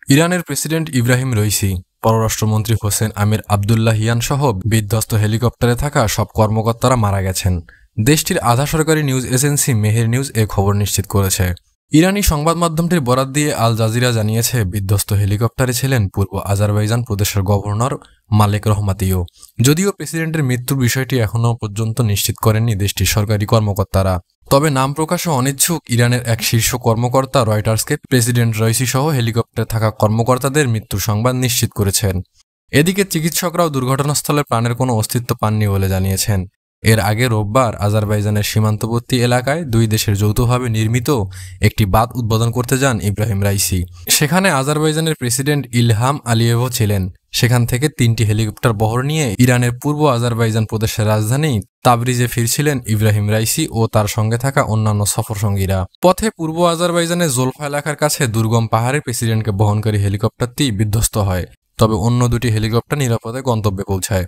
ইরানের president Ibrahim Raisi, পররাষ্ট্রমন্ত্রী হোসেন আমির Abdollahian সহ বিধ্বস্ত হেলিকপ্টারে থাকা সব কর্মকর্তারা মারা গেছেন। দেশটির আধা সরকারি নিউজ এজেন্সি মেহের নিউজ এ খবর নিশ্চিত করেছে। ইরানি সংবাদ মাধ্যমটি বরাত দিয়ে আল জাজিরা জানিয়েছে, বিধ্বস্ত হেলিকপ্টারে ছিলেন পূর্ব আজারবাইজান প্রদেশের গভর্নর মালেক রহমাতিও। যদিও প্রেসিডেন্টের মৃত্যুর বিষয়টি এখনও পর্যন্ত নিশ্চিত করেননি দেশটির সরকারি কর্মকর্তারা। তবে নাম প্রকাশে অনিচ্ছুক ইরানের এক শীর্ষ কর্মকর্তা রয়টার্সকে প্রেসিডেন্ট রইসি সহ হেলিকপ্টারে থাকা কর্মকর্তাদের মৃত্যুর সংবাদ নিশ্চিত করেছেন। এদিকে চিকিৎসকরাও দুর্ঘটনাস্থলে প্রাণের কোনো অস্তিত্ব পাননি বলে জানিয়েছেন। এর আগে রোববার আজারবাইজানের সীমান্তবর্তী এলাকায় দুই দেশের যৌথভাবে নির্মিত একটি বাঁধ উদ্বোধন করতে যান ইব্রাহিম রাইসি। সেখানে আজারবাইজানের প্রেসিডেন্ট ইলহাম আলিয়েভও ছিলেন। সেখান থেকে 3টি হেলিকপ্টার বহর নিয়ে ইরানের পূর্ব আজারবাইজান প্রদেশের রাজধানী তাবরিজে ফিরছিলেন ইব্রাহিম রাইসি ও তার সঙ্গে থাকা অন্যান্য সফরসঙ্গীরা। পথে পূর্ব আজারবাইজানের জোলফা এলাকার কাছে দুর্গম পাহাড়ে প্রেসিডেন্টকে বহনকারী হেলিকপ্টারটি বিধ্বস্ত হয়। তবে অন্য দুটি হেলিকপ্টার নিরাপদে গন্তব্যে পৌঁছায়।